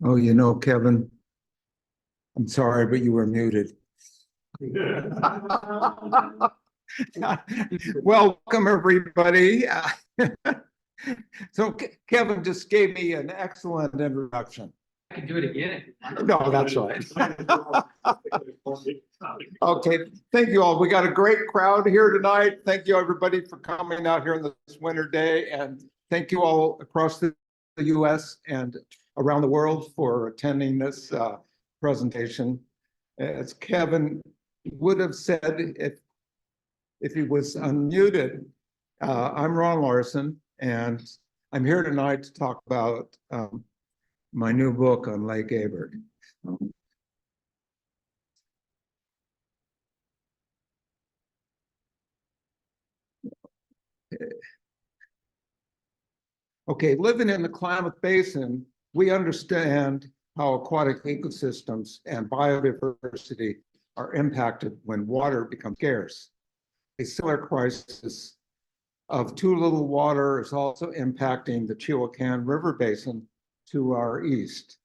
Oh, Kevin, I'm sorry, but you were muted. Welcome, everybody. So Kevin just gave me an excellent introduction. I can do it again. No, that's right. Okay, thank you all. We got a great crowd here tonight. Thank you, everybody, for coming out here on this winter day. And thank you all across the US and around the world for attending this presentation. As Kevin would have said if he was unmuted, I'm Ron Larson, and I'm here tonight to talk about my new book on Lake Abert. Okay, living in the Klamath Basin, we understand how aquatic ecosystems and biodiversity are impacted when water becomes scarce. A similar crisis of too little water is also impacting the Chihuacan River Basin to our east.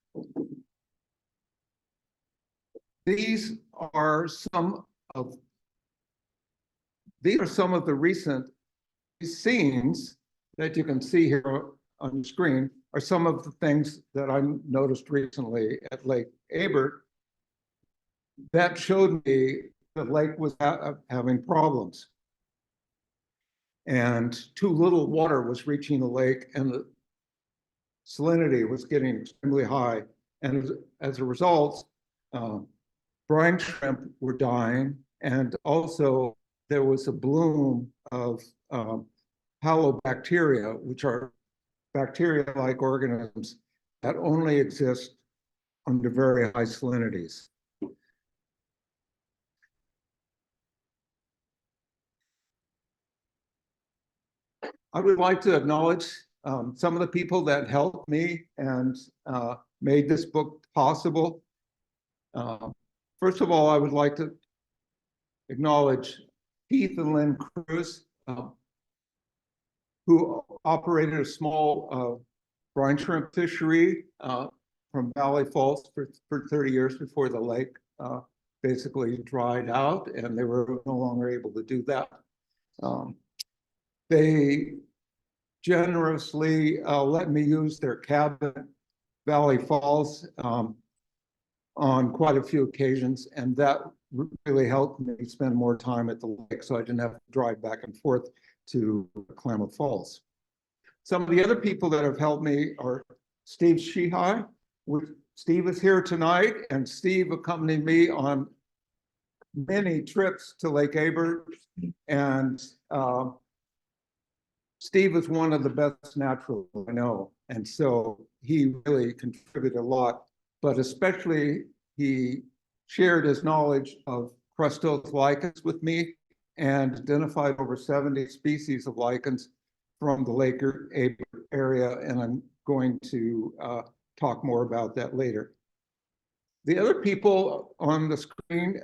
These are some of the recent scenes that you can see here on the screen are some of the things that I noticed recently at Lake Abert that showed me the lake was having problems. And too little water was reaching the lake, and the salinity was getting extremely high. And as a result, brine shrimp were dying, and also there was a bloom of halobacteria, which are bacteria-like organisms that only exist under very high salinities. I would like to acknowledge some of the people that helped me and made this book possible. First of all, I would like to acknowledge Keith and Lynn Cruz, who operated a small brine shrimp fishery from Valley Falls for 30 years before the lake basically dried out, and they were no longer able to do that. They generously let me use their cabin, Valley Falls, on quite a few occasions, and that really helped me spend more time at the lake, so I didn't have to drive back and forth to Klamath Falls. Some of the other people that have helped me are Steve Shihai. Steve is here tonight, and Steve accompanied me on many trips to Lake Abert, and Steve is one of the best naturalists I know, and so he really contributed a lot, but especially he shared his knowledge of crustose lichens with me and identified over 70 species of lichens from the Lake Abert area, and I'm going to talk more about that later. The other people on the screen,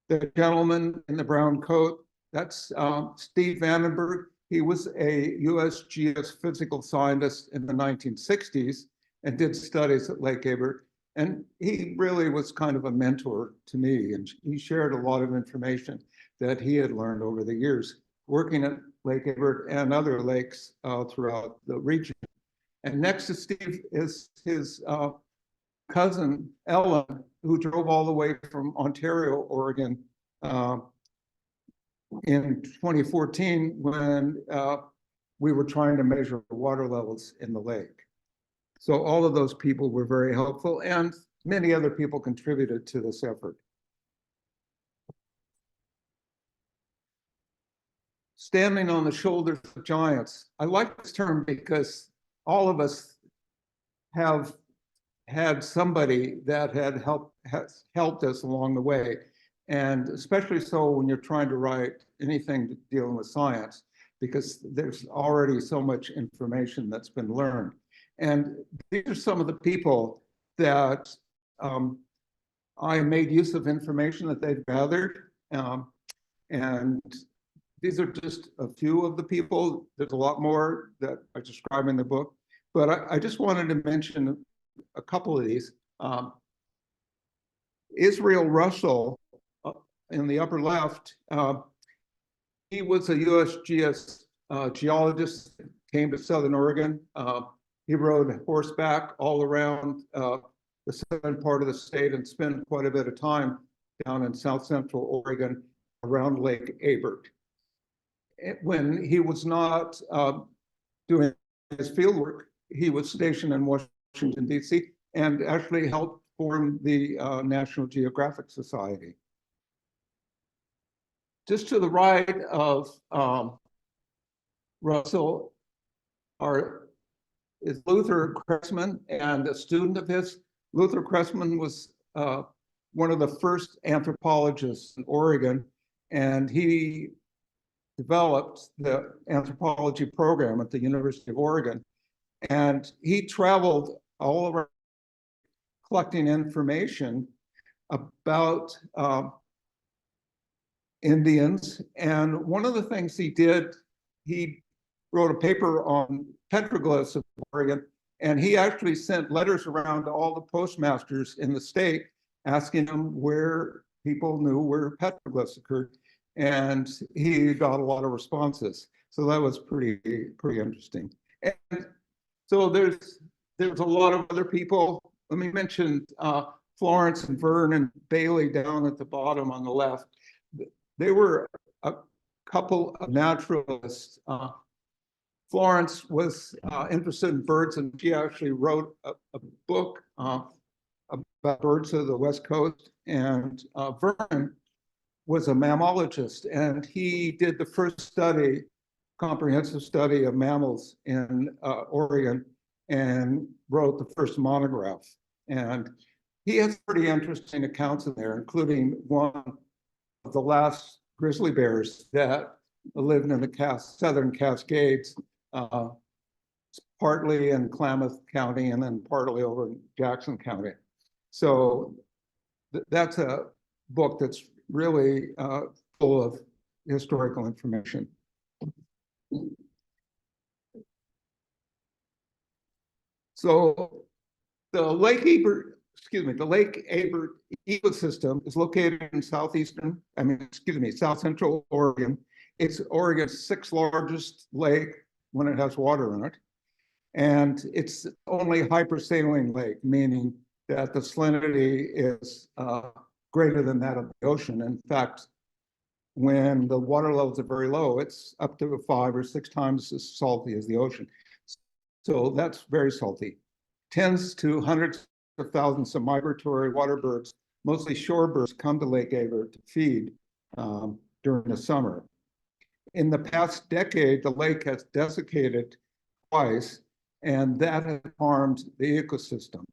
the gentleman in the brown coat, that's Steve Vandenberg. He was a USGS physical scientist in the 1960s and did studies at Lake Abert. And he really was kind of a mentor to me, and he shared a lot of information that he had learned over the years working at Lake Abert and other lakes throughout the region. And next to Steve is his cousin, Ellen, who drove all the way from Ontario, Oregon, in 2014 when we were trying to measure water levels in the lake. So all of those people were very helpful, and many other people contributed to this effort. Standing on the shoulders of giants. I like this term because all of us have had somebody that has helped us along the way. And especially so when you're trying to write anything dealing with science, because there's already so much information that's been learned. And these are some of the people that I made use of information that they've gathered. And these are just a few of the people. There's a lot more that I describe in the book. But I just wanted to mention a couple of these. Israel Russell, in the upper left, he was a USGS geologist, came to Southern Oregon. He rode horseback all around the southern part of the state and spent quite a bit of time down in south central Oregon around Lake Abert. When he was not doing his field work, he was stationed in Washington, D.C., and actually helped form the National Geographic Society. Just to the right of Russell is Luther Cressman, and a student of his. Luther Cressman was one of the first anthropologists in Oregon, and he developed the anthropology program at the University of Oregon. And he traveled all around collecting information about Indians. And one of the things he did, he wrote a paper on petroglyphs of Oregon, and he actually sent letters around to all the postmasters in the state asking them where people knew where petroglyphs occurred. And he got a lot of responses. So that was pretty interesting. And so there's a lot of other people. Let me mention Florence and Vernon Bailey down at the bottom on the left. They were a couple of naturalists. Florence was interested in birds, and she actually wrote a book about birds of the West Coast. And Vernon was a mammologist, and he did the first comprehensive study of mammals in Oregon, and wrote the first monograph. And he has pretty interesting accounts in there, including one of the last grizzly bears that lived in the southern Cascades, partly in Klamath County and then partly over in Jackson County. So that's a book that's really full of historical information. So the Lake Abert ecosystem is located in south central Oregon. It's Oregon's 6th largest lake when it has water in it. And it's only hypersaline lake, meaning that the salinity is greater than that of the ocean. In fact, when the water levels are very low, it's up to 5 or 6 times as salty as the ocean. So that's very salty. Tens to hundreds of thousands of migratory water birds, mostly shorebirds, come to Lake Abert to feed during the summer. In the past decade, the lake has desiccated twice, and that has harmed the ecosystem.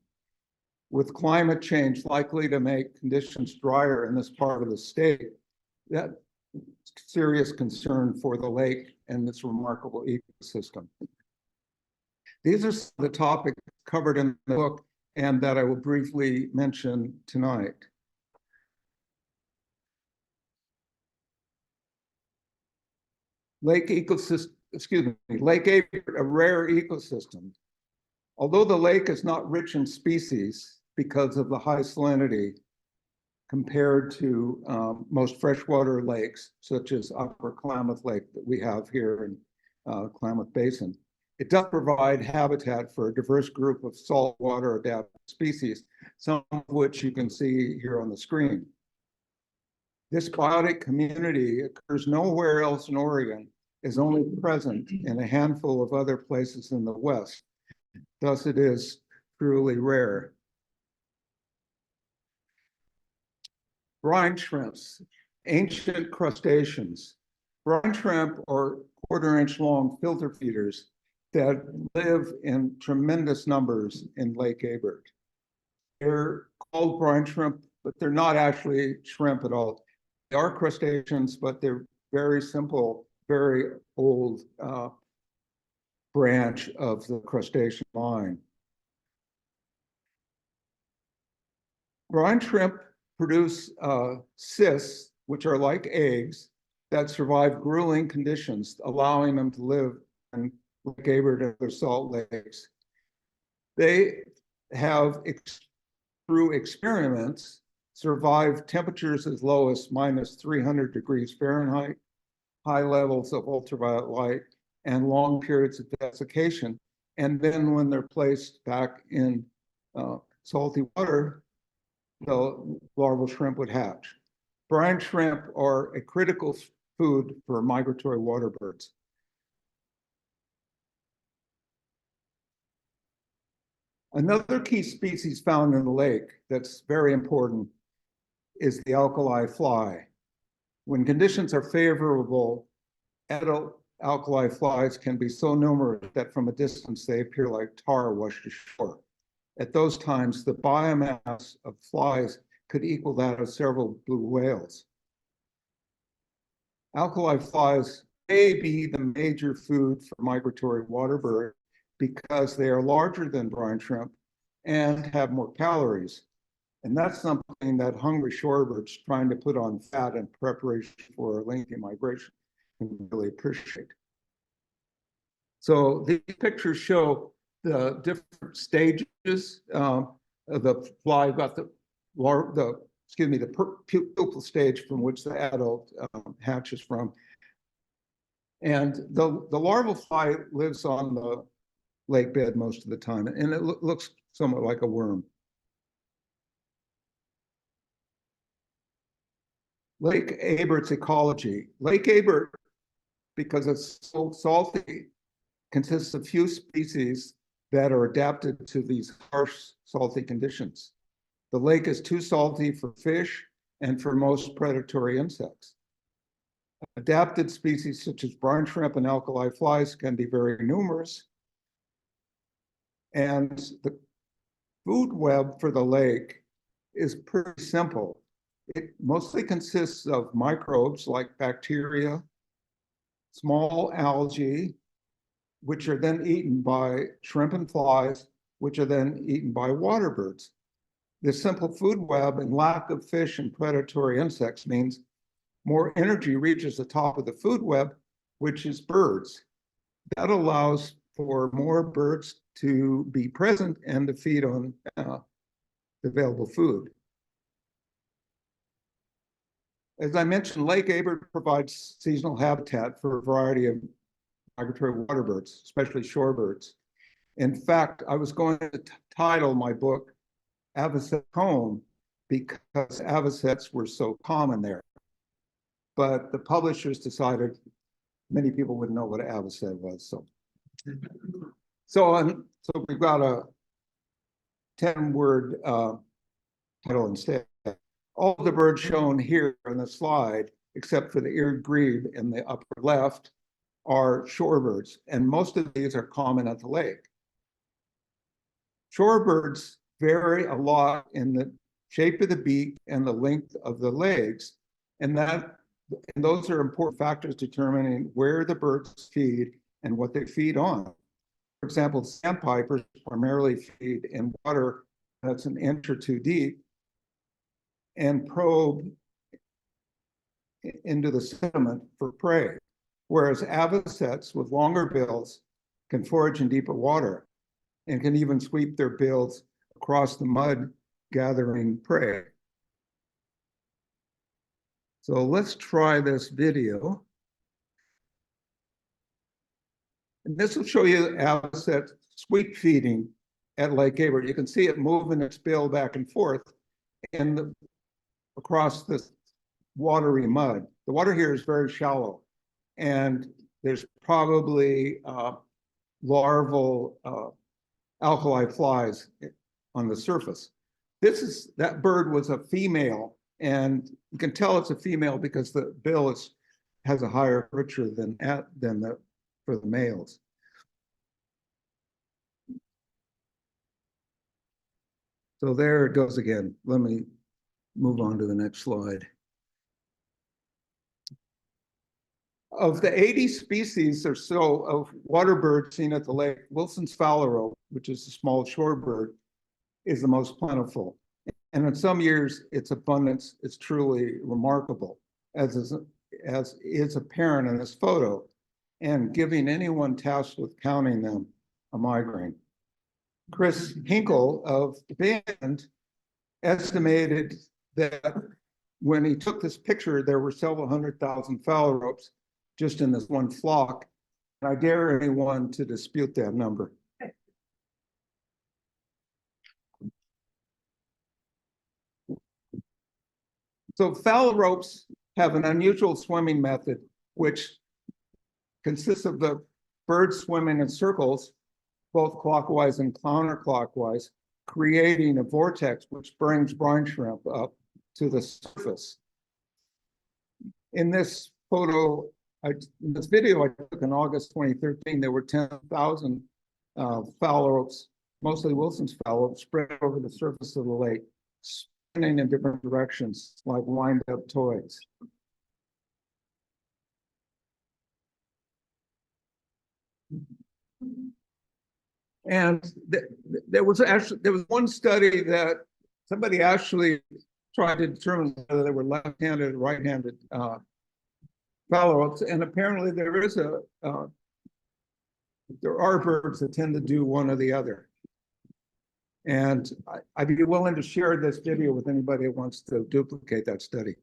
With climate change likely to make conditions drier in this part of the state, that's serious concern for the lake and this remarkable ecosystem. These are some of the topics covered in the book and that I will briefly mention tonight. Lake Abert, a rare ecosystem. Although the lake is not rich in species because of the high salinity compared to most freshwater lakes, such as Upper Klamath Lake that we have here in Klamath Basin, it does provide habitat for a diverse group of saltwater adapted species, some of which you can see here on the screen. This biotic community occurs nowhere else in Oregon, is only present in a handful of other places in the West. Thus, it is truly rare. Brine shrimps, ancient crustaceans. Brine shrimp are 1/4-inch long filter feeders that live in tremendous numbers in Lake Abert. They're called brine shrimp, but they're not actually shrimp at all. They are crustaceans, but they're very simple, very old branch of the crustacean line. Brine shrimp produce cysts, which are like eggs, that survive grueling conditions, allowing them to live in Lake Abert and other salt lakes. They have, through experiments, survived temperatures as low as minus 300 degrees Fahrenheit, high levels of ultraviolet light, and long periods of desiccation. And then when they're placed back in salty water, the larval shrimp would hatch. Brine shrimp are a critical food for migratory water birds. Another key species found in the lake that's very important is the alkali fly. When conditions are favorable, adult alkali flies can be so numerous that from a distance they appear like tar washed ashore. At those times, the biomass of flies could equal that of several blue whales. Alkali flies may be the major food for migratory water birds because they are larger than brine shrimp and have more calories. And that's something that hungry shorebirds trying to put on fat in preparation for a lengthy migration can really appreciate. So these pictures show the different stages of the fly. You've got the pupal stage from which the adult hatches from. And the larval fly lives on the lake bed most of the time, and it looks somewhat like a worm. Lake Abert's ecology. Lake Abert, because it's so salty, consists of few species that are adapted to these harsh, salty conditions. The lake is too salty for fish and for most predatory insects. Adapted species such as brine shrimp and alkali flies can be very numerous. And the food web for the lake is pretty simple. It mostly consists of microbes like bacteria, small algae, which are then eaten by shrimp and flies, which are then eaten by water birds. This simple food web and lack of fish and predatory insects means more energy reaches the top of the food web, which is birds. That allows for more birds to be present and to feed on available food. As I mentioned, Lake Abert provides seasonal habitat for a variety of migratory water birds, especially shorebirds. In fact, I was going to title my book Avocet Home because avocets were so common there. But the publishers decided many people wouldn't know what an avocet was. So we've got a 10-word title instead. All the birds shown here on the slide, except for the eared grebe in the upper left, are shorebirds, and most of these are common at the lake. Shorebirds vary a lot in the shape of the beak and the length of the legs, and those are important factors determining where the birds feed and what they feed on. For example, sandpipers primarily feed in water that's an inch or two deep and probe into the sediment for prey, whereas avocets with longer bills can forage in deeper water and can even sweep their bills across the mud gathering prey. So let's try this video. And this will show you avocet sweep feeding at Lake Abert. You can see it moving its bill back and forth across this watery mud. The water here is very shallow, and there's probably larval alkali flies on the surface. That bird was a female, and you can tell it's a female because the bill has a higher curvature for the males. So there it goes again. Let me move on to the next slide. Of the 80 species or so of water birds seen at the lake, Wilson's phalarope, which is a small shorebird, is the most plentiful. And in some years, its abundance is truly remarkable, as is apparent in this photo, and giving anyone tasked with counting them a migraine. Chris Hinkle of the band estimated that when he took this picture, there were several 100,000 phalaropes just in this one flock. And I dare anyone to dispute that number. So phalaropes have an unusual swimming method, which consists of the birds swimming in circles, both clockwise and counterclockwise, creating a vortex which brings brine shrimp up to the surface. In this photo, in this video I took in August 2013, there were 10,000 phalaropes, mostly Wilson's phalaropes, spread over the surface of the lake, spinning in different directions like wind-up toys. And there was one study that somebody actually tried to determine whether they were left-handed or right-handed phalaropes, and apparently there are birds that tend to do one or the other. And I'd be willing to share this video with anybody who wants to duplicate that study.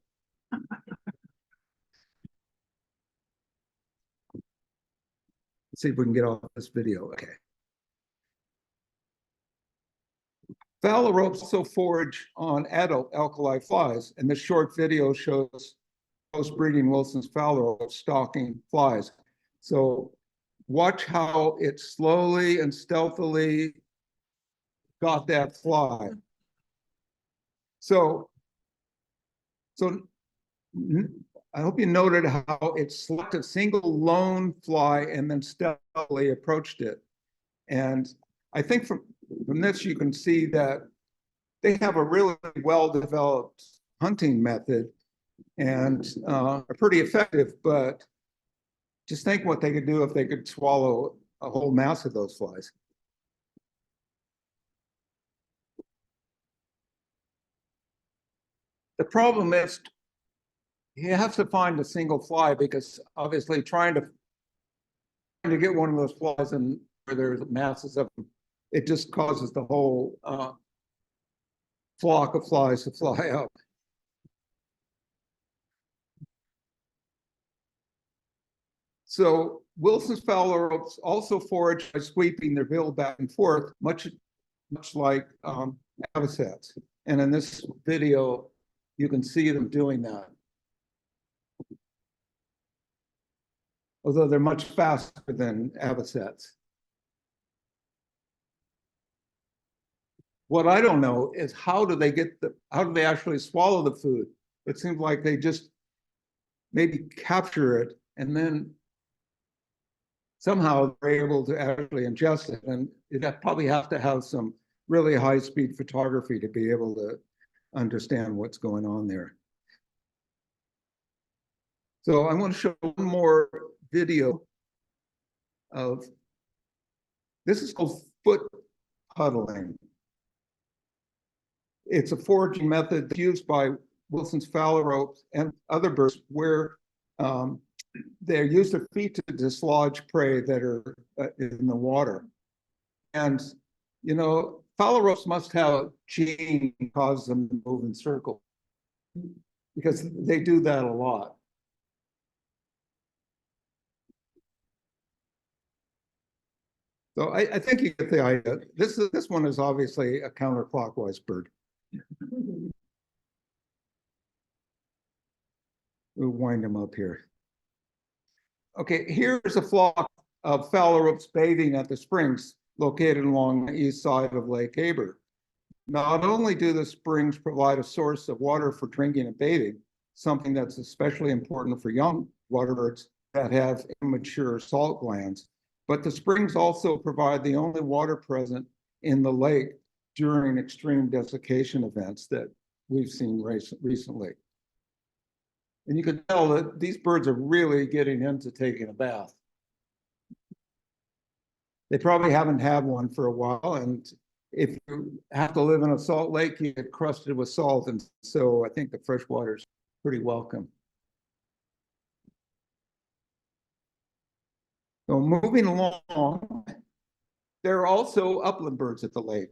Let's see if we can get off this video. Okay. Phalaropes also forage on adult alkali flies, and this short video shows post-breeding Wilson's phalarope stalking flies. So watch how it slowly and stealthily got that fly. So I hope you noted how it selected a single lone fly and then stealthily approached it. And I think from this, you can see that they have a really well-developed hunting method and are pretty effective, but just think what they could do if they could swallow a whole mass of those flies. The problem is you have to find a single fly, because obviously trying to get one of those flies and where there's masses of them, it just causes the whole flock of flies to fly up. So Wilson's phalaropes also forage by sweeping their bill back and forth, much like avocets. And in this video, you can see them doing that. Although they're much faster than avocets. What I don't know is how do they actually swallow the food? It seems like they just maybe capture it and then somehow they're able to actually ingest it. And you'd probably have to have some really high-speed photography to be able to understand what's going on there. So I want to show one more video of, this is called foot puddling. It's a foraging method used by Wilson's phalaropes and other birds where they use their feet to dislodge prey that are in the water. And, you know, phalaropes must have a gene that causes them to move in circles, because they do that a lot. So I think you get the idea. This one is obviously a counterclockwise bird. We'll wind him up here. Okay, here's a flock of phalaropes bathing at the springs located along the east side of Lake Abert. Not only do the springs provide a source of water for drinking and bathing, something that's especially important for young water birds that have immature salt glands, but the springs also provide the only water present in the lake during extreme desiccation events that we've seen recently. And you can tell that these birds are really getting into taking a bath. They probably haven't had one for a while, and if you have to live in a salt lake, you get crusted with salt, and so I think the fresh water is pretty welcome. So moving along, There are also upland birds at the lake.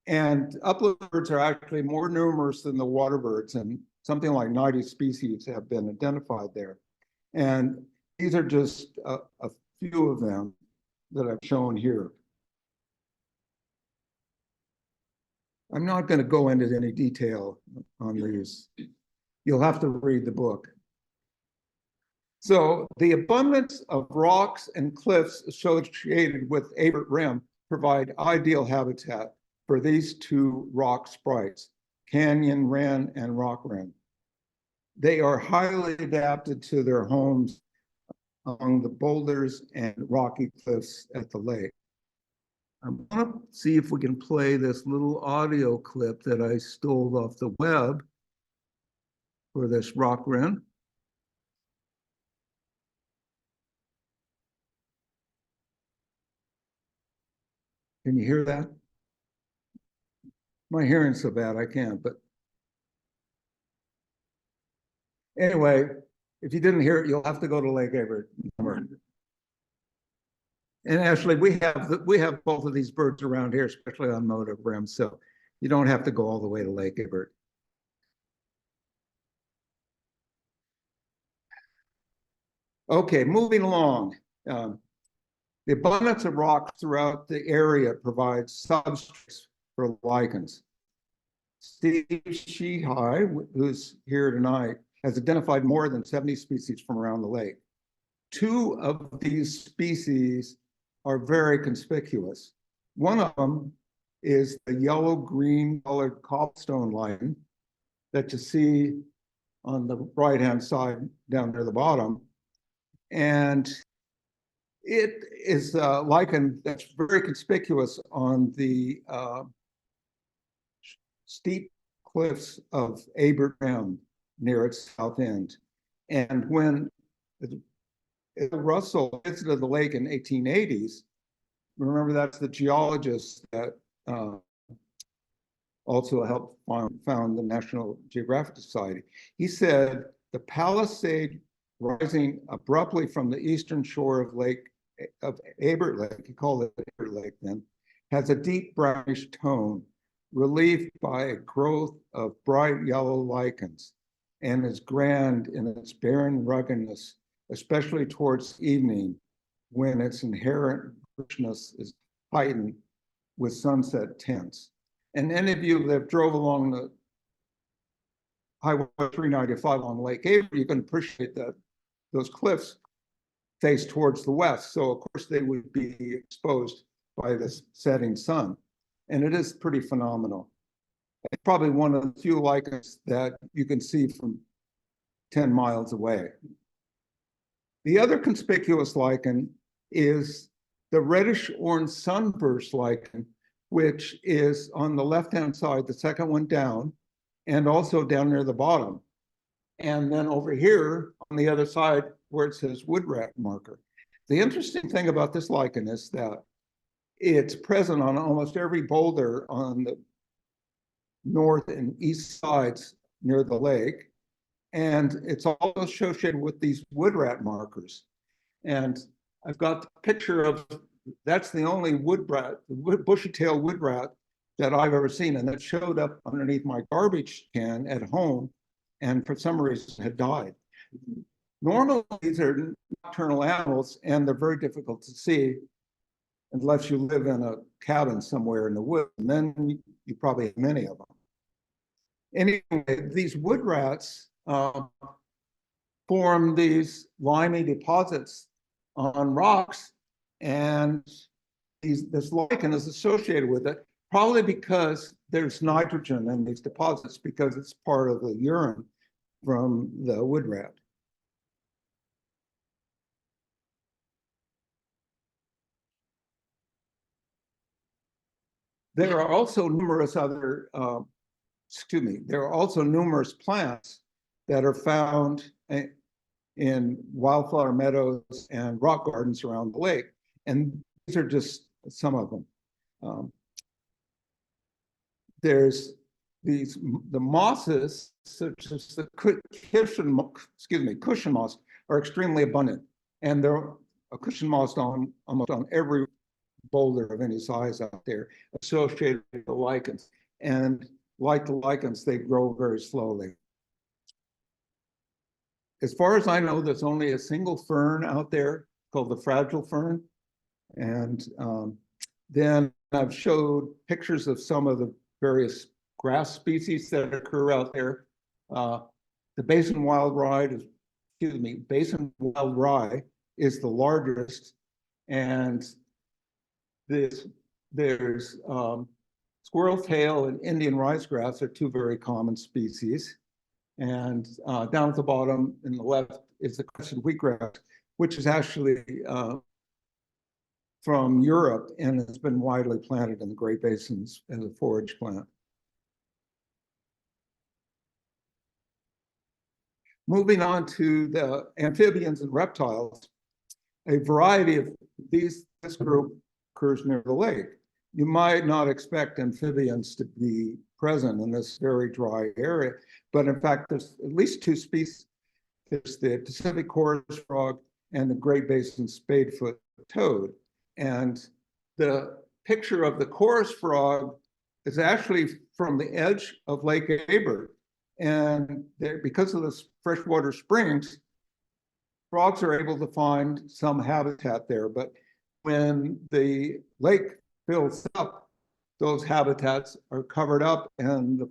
And upland birds are actually more numerous than the water birds, and something like 90 species have been identified there. And these are just a few of them that I've shown here. I'm not going to go into any detail on these. You'll have to read the book. So the abundance of rocks and cliffs associated with Abert Rim provide ideal habitat for these two rock sprites, canyon wren and rock wren. They are highly adapted to their homes among the boulders and rocky cliffs at the lake. I want to see if we can play this little audio clip that I stole off the web for this rock wren. Can you hear that? My hearing's so bad I can't, but anyway, if you didn't hear it, you'll have to go to Lake Abert. And actually, we have both of these birds around here, especially on motive rim, so you don't have to go all the way to Lake Abert. Okay, moving along. The abundance of rocks throughout the area provides substrates for lichens. Steve Sheehai, who's here tonight, has identified more than 70 species from around the lake. Two of these species are very conspicuous. One of them is the yellow-green colored cobblestone lichen that you see on the right-hand side down near the bottom. And it is a lichen that's very conspicuous on the steep cliffs of Abert Rim near its south end. And when Russell visited the lake in 1880s, remember that's the geologist that also helped found the National Geographic Society. He said the palisade rising abruptly from the eastern shore of Abert Lake, he called it Abert Lake then, has a deep brownish tone, relieved by a growth of bright yellow lichens, and is grand in its barren ruggedness, especially towards evening, when its inherent richness is heightened with sunset tints. And any of you that drove along the Highway 395 on Lake Abert, you can appreciate that those cliffs face towards the west. So of course they would be exposed by the setting sun. And it is pretty phenomenal. It's probably one of the few lichens that you can see from 10 miles away. The other conspicuous lichen is the reddish-orange sunburst lichen, which is on the left-hand side, the second one down, and also down near the bottom. And then over here on the other side where it says wood rat marker. The interesting thing about this lichen is that it's present on almost every boulder on the north and east sides near the lake. And it's all associated with these wood rat markers. And I've got the picture of, that's the only wood rat, bushy-tailed wood rat that I've ever seen. And that showed up underneath my garbage can at home and for some reason had died. Normally, these are nocturnal animals and they're very difficult to see unless you live in a cabin somewhere in the woods, and then you probably have many of them. Anyway, these wood rats form these limey deposits on rocks, and this lichen is associated with it, probably because there's nitrogen in these deposits because it's part of the urine from the wood rat. There are also numerous other, there are also numerous plants that are found in wildflower meadows and rock gardens around the lake. And these are just some of them. There's the mosses, such as the cushion moss, are extremely abundant. And there are a cushion moss on almost on every boulder of any size out there associated with the lichens. And like the lichens, they grow very slowly. As far as I know, there's only a single fern out there called the fragile fern. And then I've showed pictures of some of the various grass species that occur out there. The basin wild rye is, basin wild rye is the largest, and there's squirrel tail and Indian ricegrass are two very common species. And down at the bottom in the left is the crested wheatgrass, which is actually from Europe and has been widely planted in the Great Basins as a forage plant. Moving on to the amphibians and reptiles, a variety of this group occurs near the lake. You might not expect amphibians to be present in this very dry area, but in fact, there's at least two species. There's the Pacific chorus frog and the Great Basin spadefoot toad. And the picture of the chorus frog is actually from the edge of Lake Abert. And because of the freshwater springs, frogs are able to find some habitat there. But when the lake fills up, those habitats are covered up and the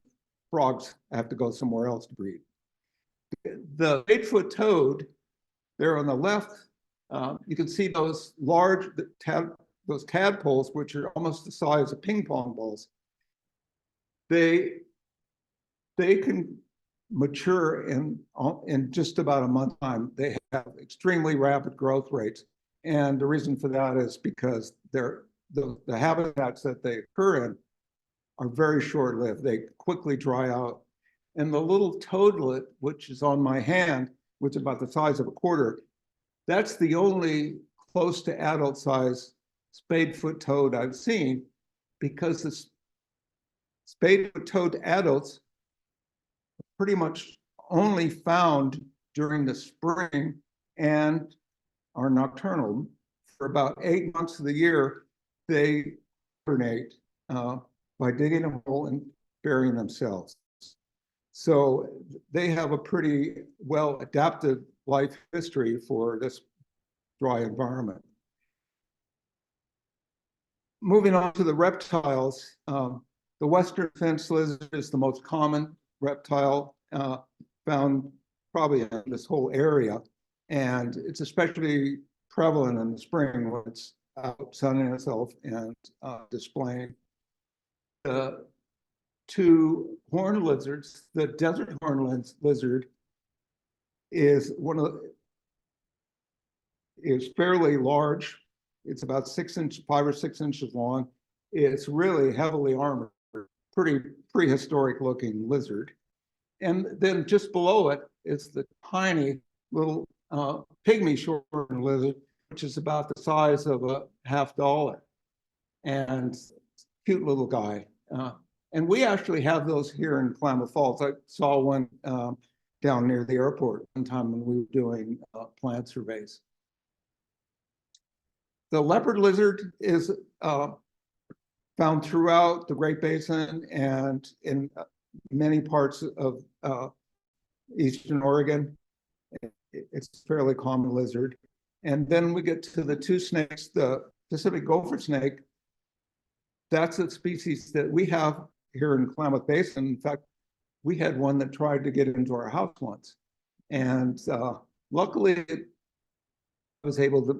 frogs have to go somewhere else to breed. The 8-foot toad there on the left, you can see those large, those tadpoles, which are almost the size of ping pong balls. They can mature in just about a month's time. They have extremely rapid growth rates. And the reason for that is because the habitats that they occur in are very short-lived. They quickly dry out. And the little toadlet, which is on my hand, which is about the size of a quarter, that's the only close to adult size spadefoot toad I've seen, because the spadefoot toad adults are pretty much only found during the spring and are nocturnal. For about 8 months of the year, they hibernate by digging a hole and burying themselves. So they have a pretty well adapted life history for this dry environment. Moving on to the reptiles, the western fence lizard is the most common reptile found probably in this whole area. And it's especially prevalent in the spring when it's out sunning itself and displaying. The two horned lizards, the desert horned lizard is fairly large. It's about 5 or 6 inches long. It's really heavily armored, pretty prehistoric looking lizard. And then just below it is the tiny little pygmy short-horned lizard, which is about the size of a $50. And cute little guy. And we actually have those here in Klamath Falls. I saw one down near the airport one time when we were doing plant surveys. The leopard lizard is found throughout the Great Basin and in many parts of Eastern Oregon. It's a fairly common lizard. And then we get to the two snakes, the Pacific gopher snake. That's a species that we have here in Klamath Basin. In fact, we had one that tried to get into our house once. And luckily, I was able to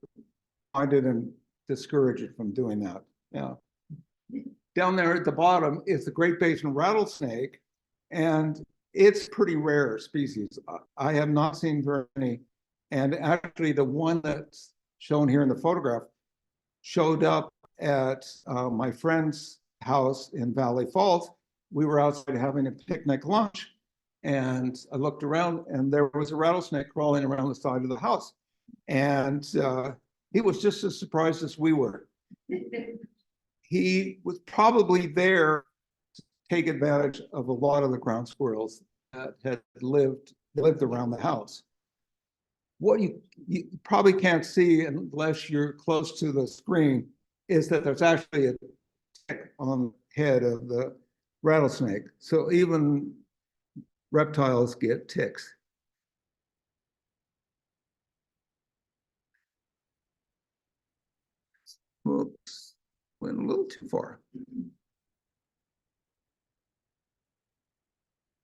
find it and discourage it from doing that. Yeah. Down there at the bottom is the Great Basin rattlesnake, and it's pretty rare species. I have not seen very many. And actually, the one that's shown here in the photograph showed up at my friend's house in Valley Falls. We were outside having a picnic lunch, and I looked around, and there was a rattlesnake crawling around the side of the house. And he was just as surprised as we were. He was probably there to take advantage of a lot of the ground squirrels that had lived around the house. What you probably can't see unless you're close to the screen is that there's actually a tick on the head of the rattlesnake. So even reptiles get ticks. Whoops, went a little too far.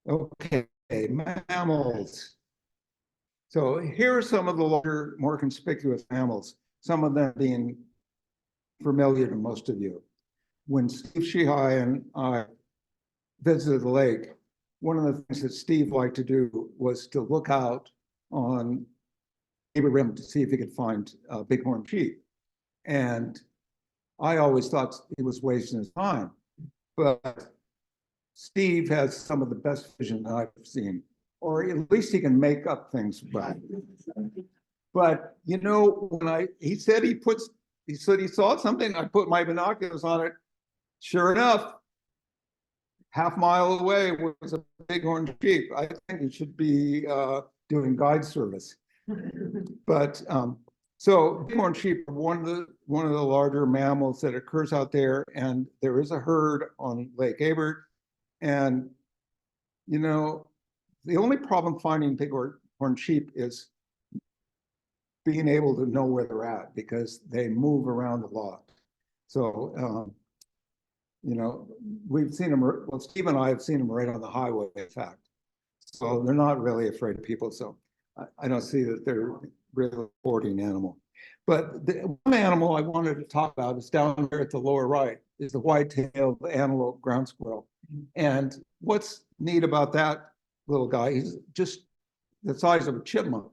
Okay, mammals. So here are some of the larger, more conspicuous mammals, some of them being familiar to most of you. When Steve Shihai and I visited the lake, one of the things that Steve liked to do was to look out on Neighbor Rim to see if he could find bighorn sheep. And I always thought he was wasting his time, but Steve has some of the best vision I've seen, or at least he can make up things back. But you know, when he said he saw something, I put my binoculars on it. Sure enough, half-mile away was a bighorn sheep. I think he should be doing guide service. But so bighorn sheep are one of the larger mammals that occurs out there, and there is a herd on Lake Abert. And you know, the only problem finding bighorn sheep is being able to know where they're at, because they move around a lot. So you know, we've seen them, well, Steve and I have seen them right on the highway, in fact. So they're not really afraid of people. So I don't see that they're really a sporting animal. But the one animal I wanted to talk about is down there at the lower right, is the white-tailed antelope ground squirrel. And what's neat about that little guy, he's just the size of a chipmunk.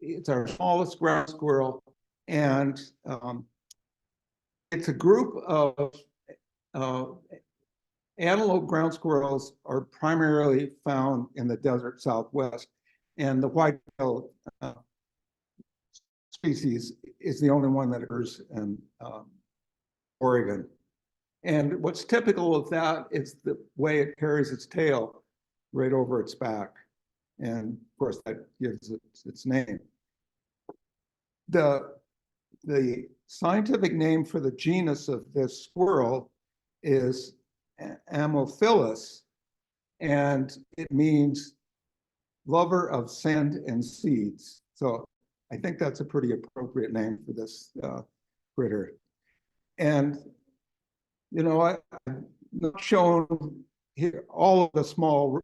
It's our smallest ground squirrel. And it's a group of antelope ground squirrels are primarily found in the desert Southwest, and the white-tailed species is the only one that occurs in Oregon. And what's typical of that is the way it carries its tail right over its back. And of course, that gives it its name. The scientific name for the genus of this squirrel is Ammophilus, and it means lover of sand and seeds. So I think that's a pretty appropriate name for this critter. And you know, I've not shown here all of the small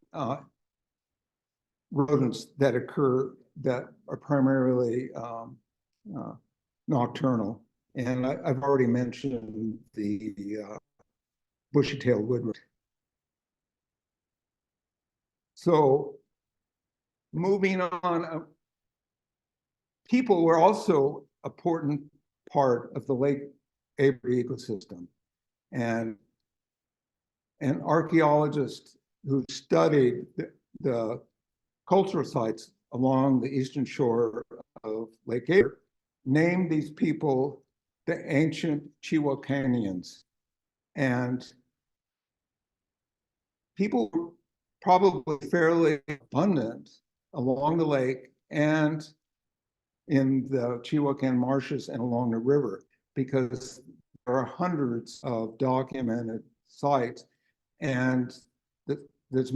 rodents that occur that are primarily nocturnal. And I've already mentioned the bushy-tailed woodrat. So moving on, people were also an important part of the Lake Abert ecosystem. And an archaeologist who studied the cultural sites along the eastern shore of Lake Abert named these people the ancient Chiwakanians. And people were probably fairly abundant along the lake and in the Chiwakan marshes and along the river, because there are hundreds of documented sites, and there's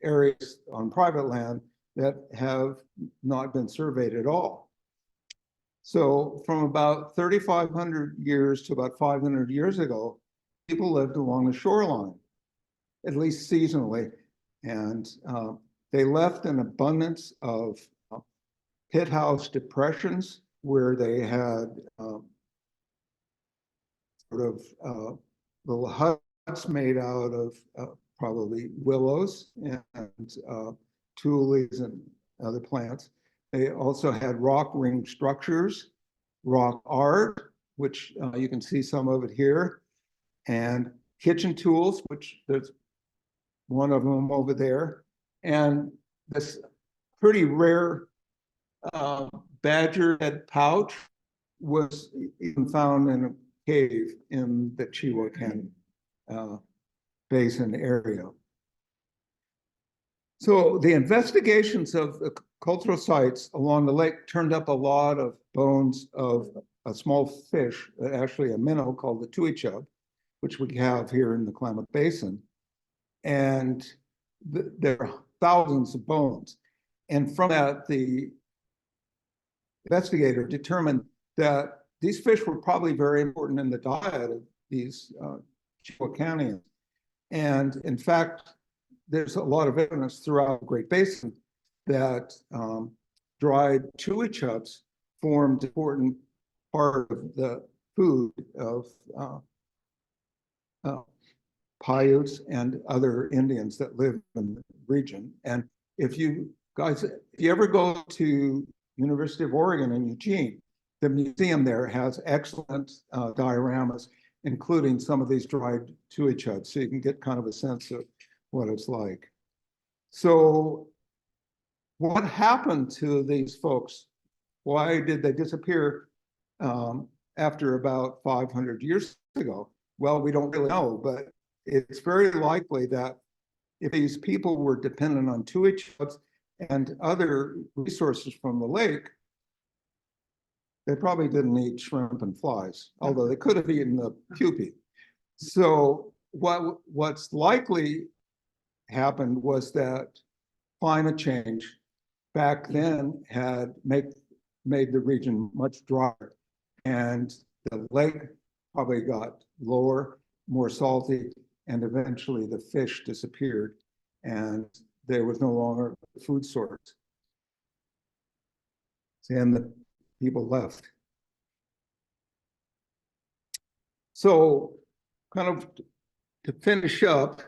areas on private land that have not been surveyed at all. So from about 3,500 years to about 500 years ago, people lived along the shoreline, at least seasonally, and they left an abundance of pit house depressions where they had sort of little huts made out of probably willows and tules and other plants. They also had rock ring structures, rock art, which you can see some of it here, and kitchen tools, which there's one of them over there, and this pretty rare badger head pouch was even found in a cave in the Chiwakan Basin area. So the investigations of the cultural sites along the lake turned up a lot of bones of a small fish, actually a minnow called the tui chub, which we have here in the Klamath Basin. And there are thousands of bones. And from that, the investigator determined that these fish were probably very important in the diet of these Chihuahuacanians. And in fact, there's a lot of evidence throughout the Great Basin that dried chewy chubs formed an important part of the food of Paiutes and other Indians that live in the region. And if you guys, if you ever go to University of Oregon in Eugene, the museum there has excellent dioramas, including some of these dried chewy chubs, so you can get kind of a sense of what it's like. So what happened to these folks? Why did they disappear after about 500 years ago? Well, we don't really know, but it's very likely that if these people were dependent on tui chubs and other resources from the lake, they probably didn't eat shrimp and flies, although they could have eaten the pupae. So what's likely happened was that climate change back then had made the region much drier, and the lake probably got lower, more salty, and eventually the fish disappeared, and there was no longer a food source. And the people left. So kind of to finish up,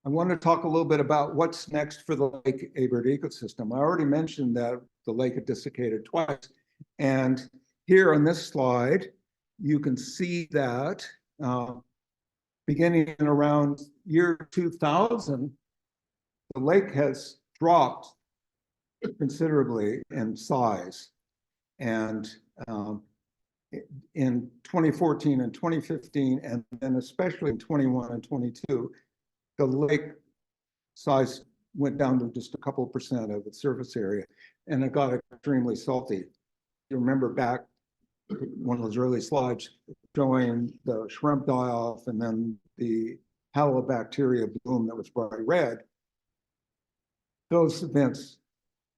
I want to talk a little bit about what's next for the Lake Abert ecosystem. I already mentioned that the lake had desiccated twice. And here on this slide, you can see that beginning in around year 2000, the lake has dropped considerably in size. And in 2014 and 2015, and then especially in 21 and 22, the lake size went down to just a couple percent of its surface area, and it got extremely salty. You remember back one of those early slides showing the shrimp die-off and then the halobacteria bloom that was bright red. Those events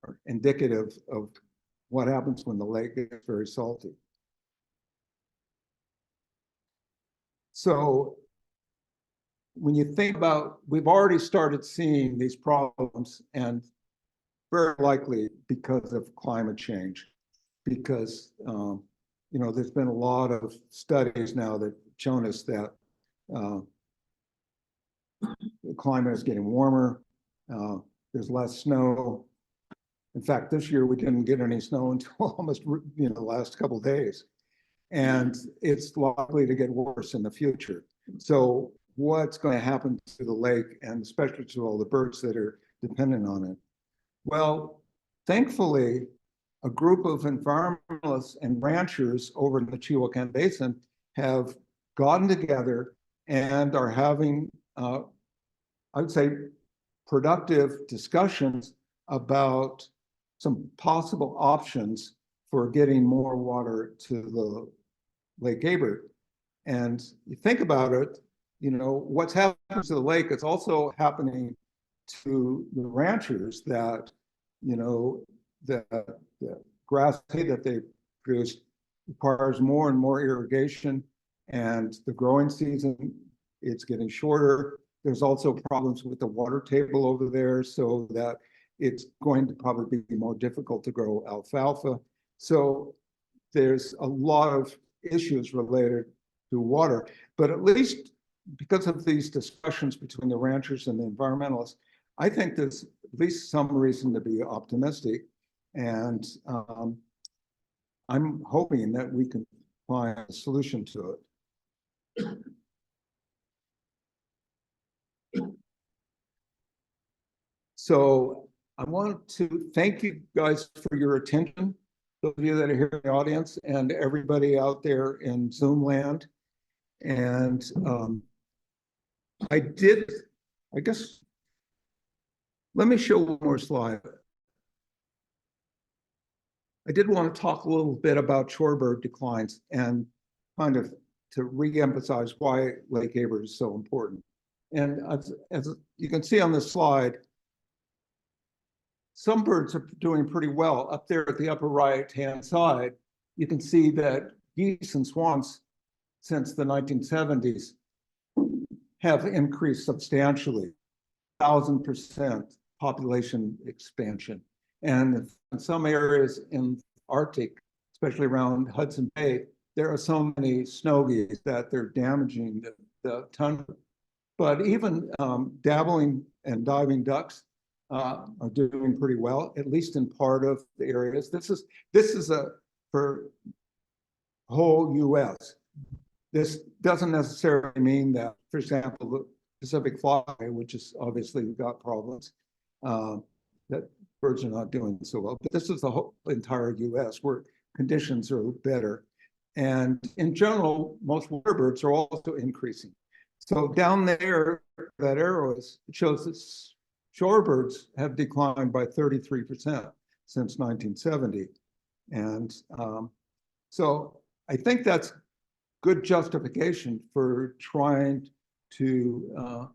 are indicative of what happens when the lake gets very salty. So when you think about, we've already started seeing these problems, and very likely because of climate change, because you know, there's been a lot of studies now that shown us that the climate is getting warmer, there's less snow. In fact, this year we didn't get any snow until almost, you know, the last couple of days. And it's likely to get worse in the future. So what's going to happen to the lake, and especially to all the birds that are dependent on it? Well, thankfully, a group of environmentalists and ranchers over in the Chihuahuacan Basin have gotten together and are having, I would say, productive discussions about some possible options for getting more water to the Lake Abert. And you think about it, you know, what's happening to the lake, it's also happening to the ranchers that, you know, the grass hay that they produce requires more and more irrigation, and the growing season, it's getting shorter. There's also problems with the water table over there, so that it's going to probably be more difficult to grow alfalfa. So there's a lot of issues related to water, but at least because of these discussions between the ranchers and the environmentalists, I think there's at least some reason to be optimistic. And I'm hoping that we can find a solution to it. So I want to thank you guys for your attention, those of you that are here in the audience, and everybody out there in Zoom land. And I guess, let me show one more slide. I did want to talk a little bit about shorebird declines and kind of to re-emphasize why Lake Abert is so important. And as you can see on this slide, some birds are doing pretty well. Up there at the upper right-hand side, you can see that geese and swans since the 1970s have increased substantially, 1,000% population expansion. And in some areas in Arctic, especially around Hudson Bay, there are so many snow geese that they're damaging the tundra. But even dabbling and diving ducks are doing pretty well, at least in part of the areas. This is for whole U.S. This doesn't necessarily mean that, for example, the Pacific fly, which is obviously got problems, that birds are not doing so well. But this is the whole entire U.S. where conditions are better. And in general, most water birds are also increasing. So down there, that arrow is, it shows that shorebirds have declined by 33% since 1970. And so I think that's good justification for trying to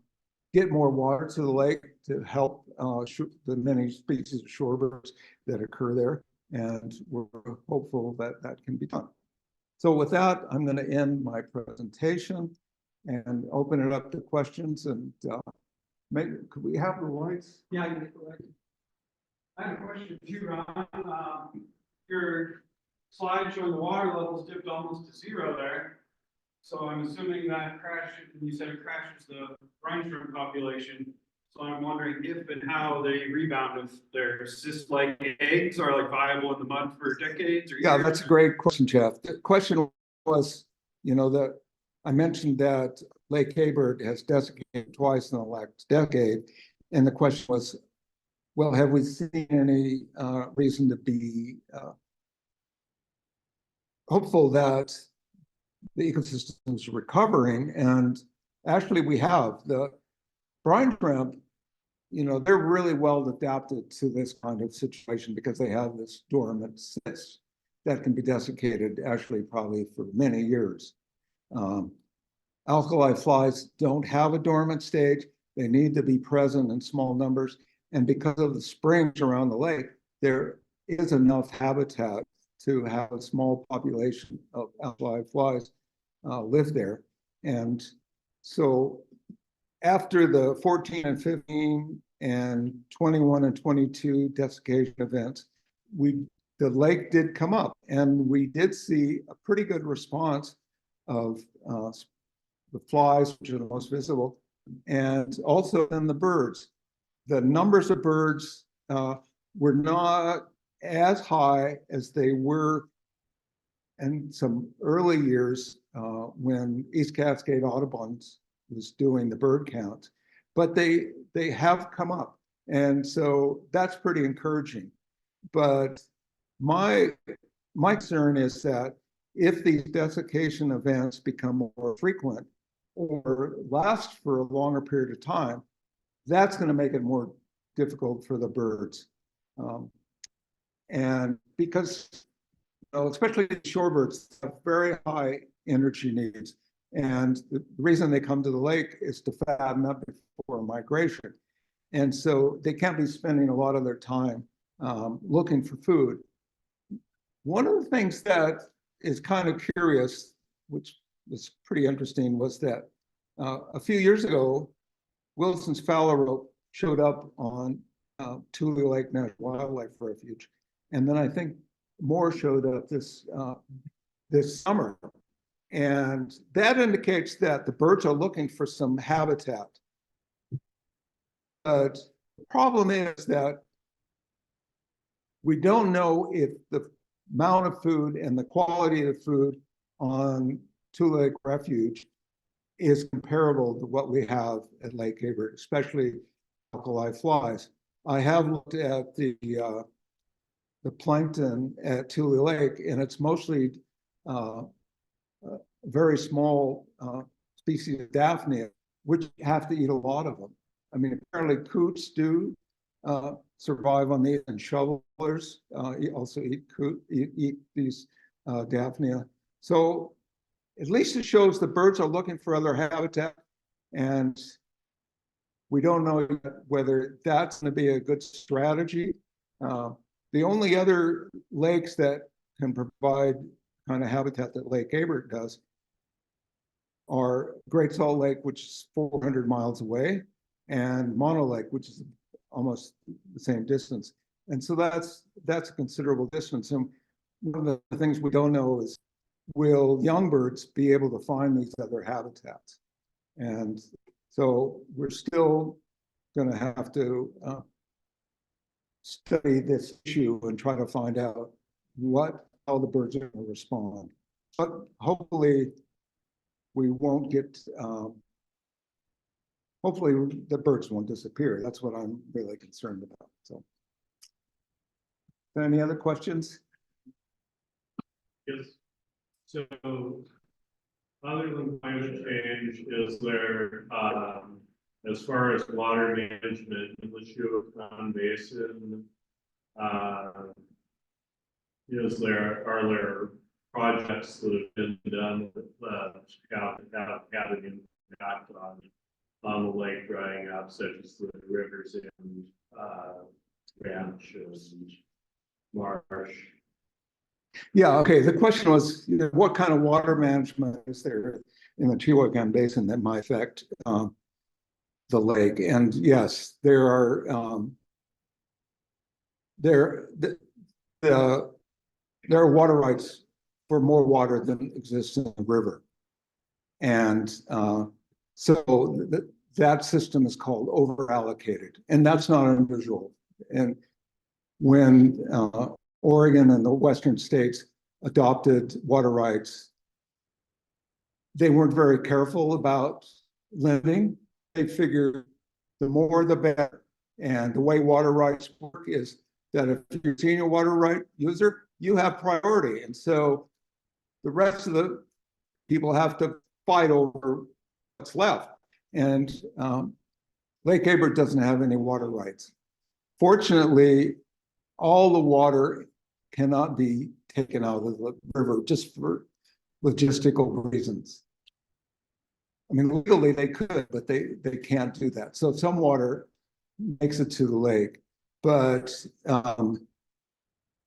get more water to the lake to help the many species of shorebirds that occur there. And we're hopeful that that can be done. So with that, I'm going to end my presentation and open it up to questions. And maybe could we have the lights? Yeah, I can get the lights. I have a question too, Ron. Your slide showing the water levels dipped almost to zero there. So I'm assuming that crashes, you said it crashes the brine shrimp population. So I'm wondering if and how they rebound, if their cyst-like eggs are like viable in the mud for decades or Yeah, years. that's a great question, Jeff. The question was, you know, that I mentioned that Lake Abert has desiccated twice in the last decade. And the question was, well, have we seen any reason to be hopeful that the ecosystem is recovering? And actually we have. The brine shrimp, you know, they're really well adapted to this kind of situation because they have this dormant cyst that can be desiccated actually probably for many years. Alkali flies don't have a dormant stage. They need to be present in small numbers. And because of the springs around the lake, there is enough habitat to have a small population of alkali flies live there. And so after the 14 and 15 and 21 and 22 desiccation events, the lake did come up, and we did see a pretty good response of the flies, which are the most visible, and also in the birds. The numbers of birds were not as high as they were in some early years when East Cascade Audubon was doing the bird count, but they have come up, and so that's pretty encouraging. But my concern is that if these desiccation events become more frequent or last for a longer period of time, that's going to make it more difficult for the birds. And because, you know, especially shorebirds have very high energy needs. And the reason they come to the lake is to fatten up before migration. And so they can't be spending a lot of their time looking for food. One of the things that is kind of curious, which was pretty interesting, was that a few years ago, Wilson's phalarope showed up on Tule Lake National Wildlife Refuge. And then I think more showed up this summer. And that indicates that the birds are looking for some habitat. But the problem is that we don't know if the amount of food and the quality of food on Tule Lake Refuge is comparable to what we have at Lake Abert, especially alkali flies. I have looked at the plankton at Tule Lake, and it's mostly very small species of Daphnia, which have to eat a lot of them. I mean, apparently coots do survive on these, and shovelers also eat these Daphnia. So at least it shows the birds are looking for other habitat, and we don't know yet whether that's going to be a good strategy. The only other lakes that can provide kind of habitat that Lake Abert does are Great Salt Lake, which is 400 miles away, and Mono Lake, which is almost the same distance. And so that's a considerable distance. And one of the things we don't know is, will young birds be able to find these other habitats? And so we're still going to have to study this issue and try to find out how the birds are going to respond. But hopefully we won't get, hopefully the birds won't disappear. That's what I'm really concerned about. So, any other questions? Yes. So, other than climate change, is there, as far as water management in the Schuylkill Basin, are there projects that have been done that have had an impact on the lake drying up, such as the rivers in Ranch and Marsh? Yeah, okay. The question was, what kind of water management is there in the Schuylkill Basin that might affect the lake? And yes, there are water rights for more water than exists in the river, and so that system is called over-allocated, and that's not unusual. And when Oregon and the Western states adopted water rights, they weren't very careful about limiting. They figured the more the better. And the way water rights work is that if you're a senior water right user, you have priority. And so the rest of the people have to fight over what's left. And Lake Abert doesn't have any water rights. Fortunately, all the water cannot be taken out of the river just for logistical reasons. I mean, legally they could, but they can't do that. So some water makes it to the lake. But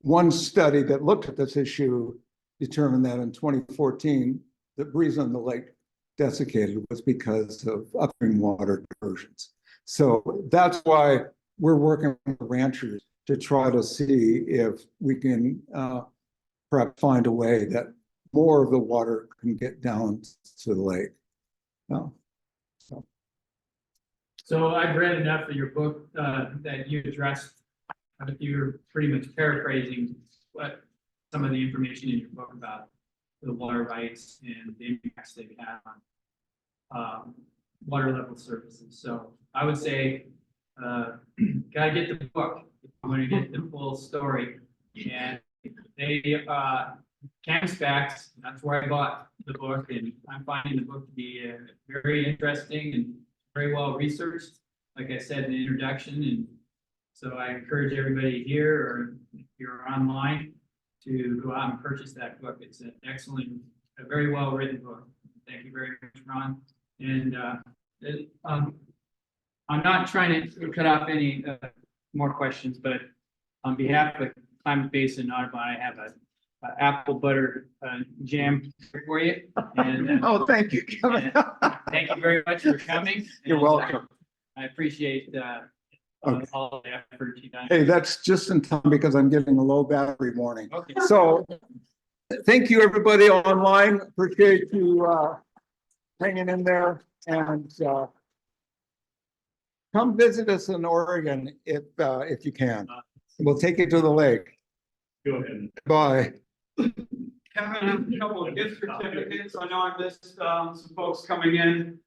one study that looked at this issue determined that in 2014, the reason the lake desiccated was because of upstream water diversions. So that's why we're working with ranchers to try to see if we can perhaps find a way that more of the water can get down to the lake. No. So I've read enough of your book that you addressed, you're pretty much paraphrasing what some of the information in your book about the water rights and the impacts they've had on water level services. So I would say, gotta get the book if you want to get the full story. And they Campspecs, that's where I bought the book, and I'm finding the book to be very interesting and very well researched, like I said in the introduction. And so I encourage everybody here, or if you're online, to go out and purchase that book. It's an excellent, a very well written book. Thank you very much, Ron. And I'm not trying to cut off any more questions, but on behalf of Klamath Basin Audubon, I have a apple butter jam for you. And Oh, thank you, Kevin. thank you very much for coming. You're welcome. I appreciate Okay. all the effort you done. Hey, that's just in time because I'm getting a low battery warning. Okay. So thank you, everybody online. Appreciate you hanging in there, and come visit us in Oregon if you can. We'll take you to the lake. Go ahead. Bye. Kevin, a couple of gift certificates. I know I missed some folks coming in.